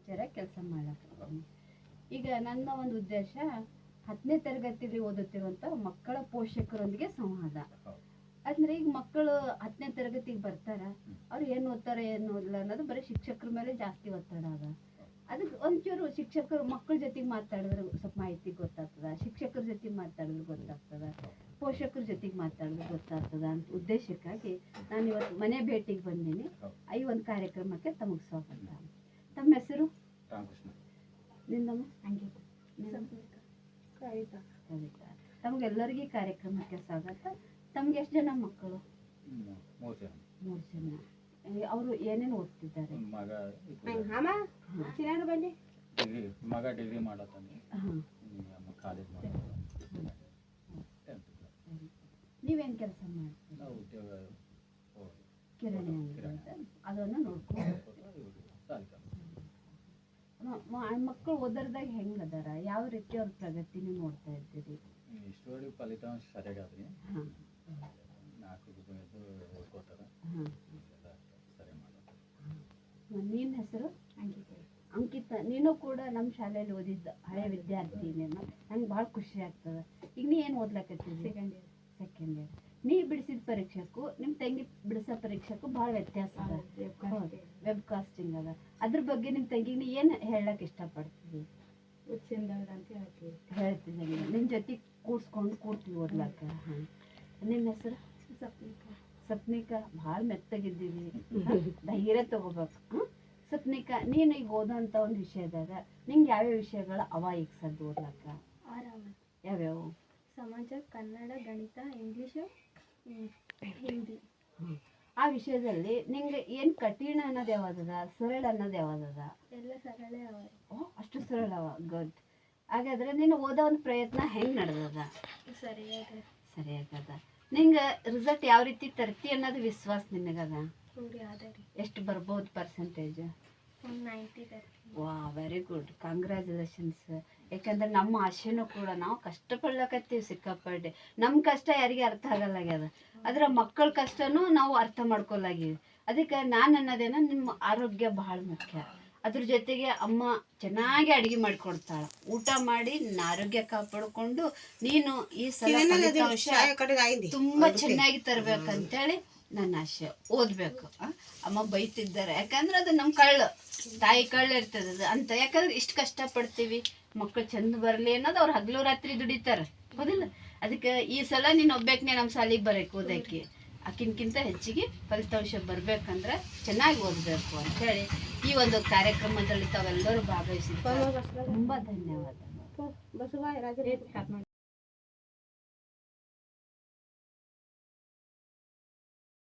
ಟೀಚರಾಗಿ ಕೆಲಸ ಮಾಡ್ಲಕತ್ತೀನಿ. ಈಗ ನನ್ನ ಒಂದು ಉದ್ದೇಶ 10ನೇ ತರಗತಿಯಲ್ಲಿ ಓದುತ್ತಿರುವಂಥ ಮಕ್ಕಳ ಪೋಷಕರೊಂದಿಗೆ ಸಂವಾದ. ಅಂದ್ರೆ ಈಗ ಮಕ್ಕಳು 10ನೇ ತರಗತಿಗೆ ಬರ್ತಾರ, ಅವ್ರು ಏನು ಓದ್ತಾರೆ ಏನು ಓದಿಲ್ಲ ಅನ್ನೋದು ಬರೀ ಶಿಕ್ಷಕರ ಮೇಲೆ ಜಾಸ್ತಿ ಒತ್ತಡ ಅದ. ಅದಕ್ಕೆ ಒಂಚೂರು ಶಿಕ್ಷಕರು ಮಕ್ಕಳ ಜೊತೆಗೆ ಮಾತಾಡಿದ್ರೆ ಸ್ವಲ್ಪ ಮಾಹಿತಿ ಗೊತ್ತಾಗ್ತದ, ಶಿಕ್ಷಕರ ಜೊತೆಗೆ ಮಾತಾಡಿದ್ರೆ ಗೊತ್ತಾಗ್ತದ, ಪೋಷಕರ ಜೊತೆಗೆ ಮಾತಾಡಿದ್ರೆ ಗೊತ್ತಾಗ್ತದ ಅಂತ ಉದ್ದೇಶಕ್ಕಾಗಿ ನಾನು ಇವತ್ತು ಮನೆ ಭೇಟಿಗೆ ಬಂದೀನಿ. ಈ ಒಂದು ಕಾರ್ಯಕ್ರಮಕ್ಕೆ ತಮಗೆ ಸ್ವಾಗತ. ತಮ್ಮ ಹೆಸರು? ನಿಂದಮ್ಮ? ಕವಿತಾ. ತಮಗೆಲ್ಲರಿಗೂ ಕಾರ್ಯಕ್ರಮಕ್ಕೆ ಸ್ವಾಗತ. ತಮ್ಗೆ ಎಷ್ಟು ಜನ ಮಕ್ಕಳು? 3 ಜನ. ಅವರು ಏನೇನು ಓದ್ತಿದ್ದಾರೆ? ಮಗ ಡಿಗ್ರಿ ಮಾಡತ್ತಾನೆ, ಕಾಲೇಜ್ ನೀವೇನು ಕೆಲಸ ಮಾಡ್ತೀರಿ? ಕಿರಾಣಿ ಅಂಗಡಿ. ಅದನ್ನು ನೋಡ್ಕೊಂಡು ಮಕ್ಕಳು ಓದರ್ದಾಗ ಹೆಂಗ್ ಅದಾರ, ಯಾವ ರೀತಿ ಅವ್ರ ಪ್ರಗತಿನ ನೋಡ್ತಾ ಇದ್ದೀರಿ? ಇಷ್ಟೊಳಗೆ ಫಲಿತಾಂಶ ಸರಿಯಾದ್ರಿ. 4 ಓದ್ಕೋತಾರ. ನಿನ್ನ ಹೆಸರು? ಅಂಕಿತ. ನೀನು ಕೂಡ ನಮ್ಮ ಶಾಲೆಯಲ್ಲಿ ಓದಿದ್ದ ಹಳೆ ವಿದ್ಯಾರ್ಥಿ. ನಂಗೆ ಭಾಳ ಖುಷಿ ಆಗ್ತದೆ. ಈಗ ನೀ ಏನು ಓದ್ಲಕತ್ತೀವಿ? Second year. ನೀ ಬಿಡಿಸಿದ ಪರೀಕ್ಷೆಕ್ಕೂ ನಿಮ್ಮ ತಂಗಿ ಬಿಡಿಸೋ ಪರೀಕ್ಷೆಕ್ಕೂ ಭಾಳ ವ್ಯತ್ಯಾಸ ಅದ. ವೆಬ್ ಕಾಸ್ಟಿಂಗ್ ಅದ. ಅದ್ರ ಬಗ್ಗೆ ನಿಮ್ಮ ತಂಗಿಗೆ ನೀ ಏನು ಹೇಳಕ್ ಇಷ್ಟಪಡ್ತೀವಿ? ಹೇಳ್ತಿದ್ದೆ. ನಿನ್ನ ಜೊತೆ ಕೂರ್ತೀವಿ ಓದ್ಲಾಕ. ನಿಮ್ಮ ಹೆಸರು? ಸಪ್ನಿಕಾ. ಭಾಳ ಮೆತ್ತಗಿದ್ದೀವಿ, ಧೈರ್ಯ ತಗೋಬೇಕು. ಸಪ್ನಿಕಾ, ನೀನು ಈಗ ಓದೋಂಥ ಒಂದು ವಿಷಯದಾಗ ನಿಂಗೆ ಯಾವ್ಯಾವ ವಿಷಯಗಳು ಅವ ಈಗ ಸದ್ದು ಓದ್ಲಾಕ? ಯಾವ್ಯಾವು? ಸಮಾಜ, ಕನ್ನಡ, ಗಣಿತ, ಇಂಗ್ಲೀಷು, ಹಿಂದಿ. ಆ ವಿಷಯದಲ್ಲಿ ನಿಂಗೆ ಏನು ಕಠಿಣ ಅನ್ನೋದು ಯಾವ್ದದ, ಸರಳ ಅನ್ನೋದು ಯಾವ್ದದ? ಎಲ್ಲ ಸರಳ ಅವ. ಅಷ್ಟು ಸರಳ ಅವ. ಗುಡ್. ಹಾಗಾದ್ರೆ ನೀನು ಓದೋ ಒಂದು ಪ್ರಯತ್ನ ಹೆಂಗೆ ನಡೆದದ? ಸರಿಯಾಗದ. ನಿಂಗೆ ರಿಸಲ್ಟ್ ಯಾವ ರೀತಿ ತರ್ತಿ ಅನ್ನೋದು ವಿಶ್ವಾಸ ನಿನಗದ? ಎಷ್ಟು ಬರ್ಬೋದು ಪರ್ಸೆಂಟೇಜ್? 90 ವಾ, ವೆರಿ ಗುಡ್. ಕಂಗ್ರ್ಯಾಚುಲೇಷನ್ಸ್. ಯಾಕಂದ್ರೆ ನಮ್ಮ ಆಶೆನೂ ಕೂಡ ನಾವು ಕಷ್ಟಪಡ್ಲಕತ್ತೀವಿ ಸಿಕ್ಕಾಪಟ್ಟೆ. ನಮ್ಮ ಕಷ್ಟ ಯಾರಿಗೆ ಅರ್ಥ ಆಗಲ್ಲಾಗ್ಯದ, ಆದ್ರೆ ಮಕ್ಕಳ ಕಷ್ಟನೂ ನಾವು ಅರ್ಥ ಮಾಡ್ಕೊಲಾಗಿವಿ. ಅದಕ್ಕೆ ನಾನು ಅನ್ನೋದೇನ, ನಿಮ್ಮ ಆರೋಗ್ಯ ಬಹಳ ಮುಖ್ಯ. ಅದ್ರ ಜೊತೆಗೆ ಅಮ್ಮ ಚೆನ್ನಾಗಿ ಅಡುಗೆ ಮಾಡಿಕೊಡ್ತಾಳೆ. ಊಟ ಮಾಡಿ ನಿನ್ನ ಆರೋಗ್ಯ ಕಾಪಾಡಿಕೊಂಡು ನೀನು ಈ ಸಲ ಫಲಿತಾಂಶ ತುಂಬ ಚೆನ್ನಾಗಿ ತರಬೇಕಂತೇಳಿ ನನ್ನ ಆಸೆ. ಓದಬೇಕು. ಅಮ್ಮ ಬೈತಿದ್ದಾರೆ, ಯಾಕಂದ್ರೆ ಅದು ನಮ್ಮ ಕಳ್ಳು, ತಾಯಿ ಕಳ್ಳು ಇರ್ತದೆ ಅದು ಅಂತ. ಯಾಕಂದ್ರೆ ಇಷ್ಟು ಕಷ್ಟಪಡ್ತೀವಿ, ಮಕ್ಕಳು ಚಂದ ಬರಲಿ ಅನ್ನೋದು ಅವ್ರು ಹಗಲು ರಾತ್ರಿ ದುಡಿತಾರೆ, ಹೌದಿಲ್ಲ? ಅದಕ್ಕೆ ಈ ಸಲ ನೀನು ಒಬ್ಬೇಕನೆ ನಮ್ಮ ಶಾಲೆಗೆ ಬರೋಕೆ ಓದೋಕ್ಕೆ. ಆಕಿನ್ಕಿಂತ ಹೆಚ್ಚಿಗೆ ಫಲಿತಾಂಶ ಬರ್ಬೇಕಂದ್ರೆ ಚೆನ್ನಾಗಿ ಓದಬೇಕು ಅಂತೇಳಿ ಈ ಒಂದು ಕಾರ್ಯಕ್ರಮದಲ್ಲಿ ತಾವೆಲ್ಲರೂ ಭಾಗವಹಿಸಿದ್ದಾರೆ. ತುಂಬ ಧನ್ಯವಾದ.